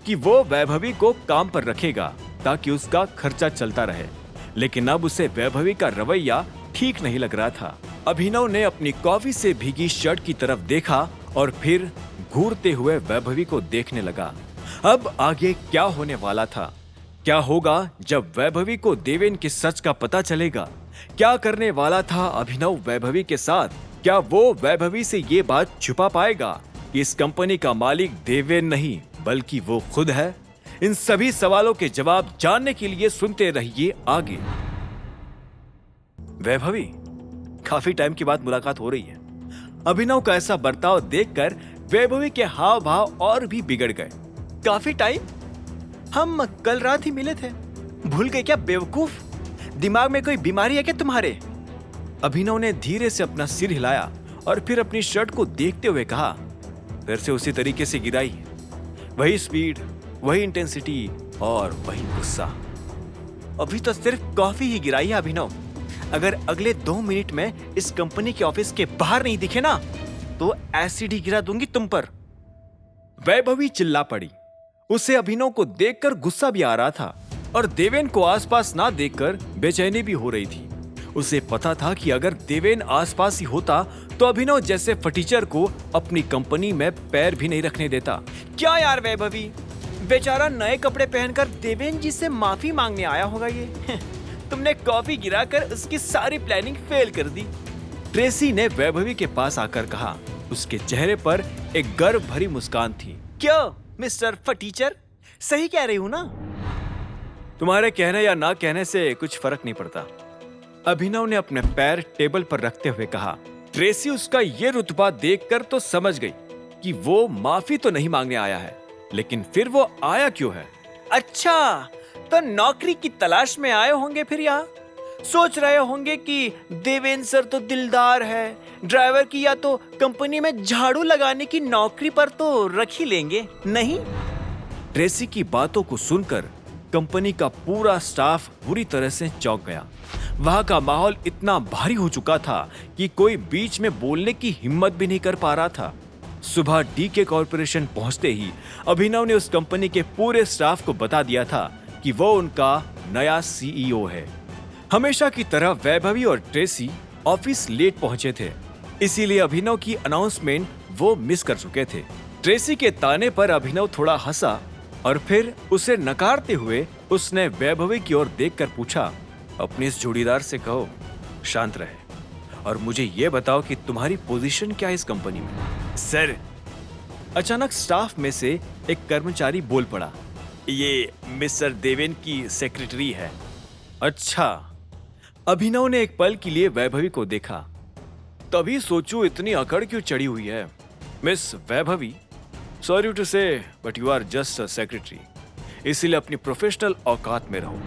कि वो वैभवी को काम पर रखेगा ताकि उसका खर्चा चलता रहे, लेकिन अब उसे वैभवी का रवैया ठीक नहीं लग रहा था। अभिनव ने अपनी कॉफी से भीगी शर्ट की तरफ देखा और फिर घूरते हुए वैभवी को देखने लगा। अब आगे क्या होने वाला था? क्या होगा जब वैभवी को देवेन के सच का पता चलेगा? क्या करने वाला था अभिनव वैभवी के साथ? क्या वो वैभवी से ये बात छुपा पाएगा कि इस कंपनी का मालिक देवेन नहीं बल्कि वो खुद है? इन सभी सवालों के जवाब जानने के लिए सुनते रहिए आगे। वैभवी, काफी टाइम के बाद मुलाकात हो रही है। अभिनव का ऐसा बर्ताव देखकर वैभवी के हाव भाव और भी बिगड़ गए। काफी टाइम? हम कल रात ही मिले थे, भूल गए क्या बेवकूफ? दिमाग में कोई बीमारी है क्या तुम्हारे? अभिनव ने धीरे से अपना सिर हिलाया और फिर अपनी शर्ट को देखते हुए कहा, फिर से उसी तरीके से गिराई, वही स्पीड, वही इंटेंसिटी और वही गुस्सा। अभी तो सिर्फ कॉफी ही गिराई है अभिनव। अगर अगले 2 मिनट में इस कंपनी के ऑफिस के बाहर नहीं दिखे ना, तो एसिड ही गिरा दूंगी तुम पर। वैभवी चिल्ला पड़ी। उसे अभिनव को देखकर गुस्सा भी आ रहा था और देवेन को आसपास ना देखकर बेचैनी भी हो रही थी। उसे पता था कि अगर देवेन आसपास ही होता तो अभिनव जैसे फटीचर को अपनी कंपनी में पैर भी नहीं रखने देता। क्या यार वैभवी, बेचारा नए कपड़े पहनकर देवेन जी से माफी मांगने आया होगा ये। तुमने कॉफी गिराकर उसकी सारी प्लानिंग फेल कर दी। ट्रेसी ने वैभवी के पास आकर कहा। उसके चेहरे पर एक गर्व भरी मुस्कान थी। क्यों मिस्टर फटीचर, सही कह रही हूं ना? तुम्हारे कहने या ना कहने से कुछ फर्क नहीं पड़ता, अभिनव ने अपने पैर टेबल पर रखते हुए कहा। ट्रेसी उसका ये रुतबा देखकर तो समझ गई कि वो माफी तो नहीं मांगने आया है, लेकिन फिर वो आया क्यों है? अच्छा, तो नौकरी की तलाश में आए होंगे फिर यहाँ। सोच रहे होंगे कि देवेन सर तो दिलदार है, ड्राइवर की या तो कंपनी में झाड़ू लगाने की नौकरी पर तो रख ही लेंगे। नहीं। ट्रेसी की बातों को सुनकर कंपनी का पूरा स्टाफ बुरी तरह से चौंक गया। वहां का माहौल इतना भारी हो चुका था कि कोई बीच में बोलने की हिम्मत भी नहीं कर पा रहा था। सुबह डीके कॉर्पोरेशन पहुंचते ही अभिनव ने उस कंपनी के पूरे स्टाफ को बता दिया था कि वो उनका नया सीईओ है। हमेशा की तरह वैभवी और ट्रेसी ऑफिस लेट पहुंचे थे, इसीलिए अभिनव की अनाउंसमेंट वो मिस कर चुके थे। ट्रेसी के ताने पर अभिनव थोड़ा हंसा और फिर उसे नकारते हुए उसने वैभवी की ओर देखकर पूछा, अपने इस जोड़ीदार से कहो शांत रहे और मुझे ये बताओ कि तुम्हारी पोजीशन क्या है इस कंपनी में? सर, अचानक स्टाफ में से एक कर्मचारी बोल पड़ा, ये मिस्टर देवेन की सेक्रेटरी है। अच्छा। अभिनव ने एक पल के लिए वैभवी को देखा। तभी सोचूं इतनी अकड़ क्यों चढ़ी हुई है। Miss Vaibhavi, sorry to say but you are just a secretary, इसीलिए अपनी प्रोफेशनल औकात में रहो।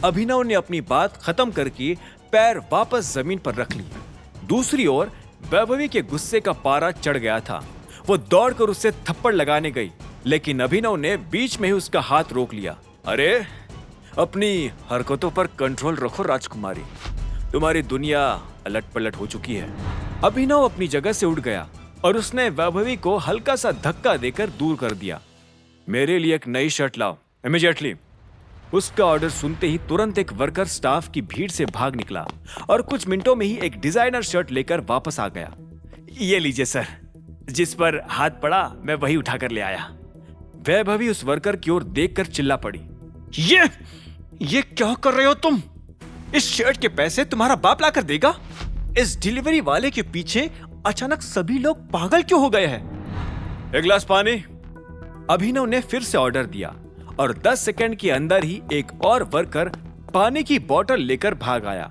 अभिनव ने अपनी बात खत्म करके पैर वापस जमीन पर रख लिए। दूसरी ओर वैभवी के गुस्से का पारा चढ़ गया था। वो दौड़कर उससे थप्पड़ लगाने गई, लेकिन अभिनव ने बीच में ही उसका हाथ रोक लिया। अरे, अपनी हरकतों पर कंट्रोल रखो राजकुमारी, तुम्हारी दुनिया अलट पलट हो चुकी है। अभिनव अपनी जगह से उठ गया और उसने वैभवी को हल्का सा धक्का देकर दूर कर दिया। मेरे लिए एक नई शर्ट लाओ इमीडिएटली। उसका ऑर्डर सुनते ही तुरंत एक वर्कर स्टाफ की भीड़ से भाग निकला और कुछ मिनटों में ही एक डिजाइनर शर्ट लेकर वापस आ गया। ये लीजिए सर, जिस पर हाथ पड़ा मैं वही उठाकर ले आया। वैभवी उस वर्कर की ओर देखकर चिल्ला पड़ी, ये क्या कर रहे हो तुम? इस शर्ट के पैसे तुम्हारा बाप लाकर देगा? इस डिलीवरी वाले के पीछे अचानक सभी लोग पागल क्यों हो गए हैं? एक गिलास पानी। अभिनव ने फिर से ऑर्डर दिया और 10 सेकंड के अंदर ही एक और वर्कर पानी की बोतल लेकर भाग आया।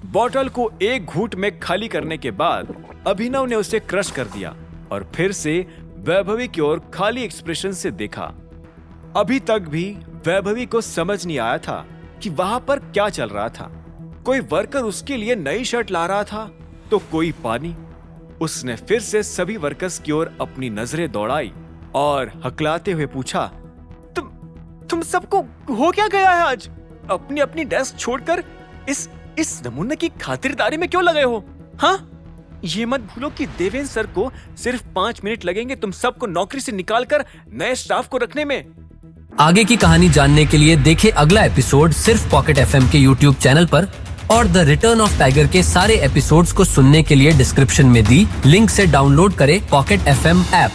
बोतल को एक घूंट में खाली करने के बाद अभिनव ने उसे क्रश कर दिया और फिर से वैभवी की ओर खाली एक्सप्रेशन से देखा। अभी तक भी वैभवी को समझ नहीं आया था कि वहां पर क्या चल रहा था। कोई वर्कर उसके लिए नई शर्ट ला रहा था तो कोई पानी। उसने फिर से सभी वर्कर्स की ओर अपनी नजरें दौड़ाई और हकलाते हुए पूछा, तुम सबको हो क्या गया है आज? अपनी अपनी डेस्क छोड़कर इस नमूने की खातिरदारी में क्यों लगे हो? हाँ, ये मत भूलो कि देवेन सर को सिर्फ 5 मिनट लगेंगे तुम सबको नौकरी से निकालकर नए स्टाफ को रखने में। आगे की कहानी जानने के लिए देखें अगला एपिसोड सिर्फ पॉकेट एफएम के यूट्यूब चैनल पर और द रिटर्न ऑफ टाइगर के सारे एपिसोड्स को सुनने के लिए डिस्क्रिप्शन में दी लिंक से डाउनलोड करें पॉकेट एफएम ऐप।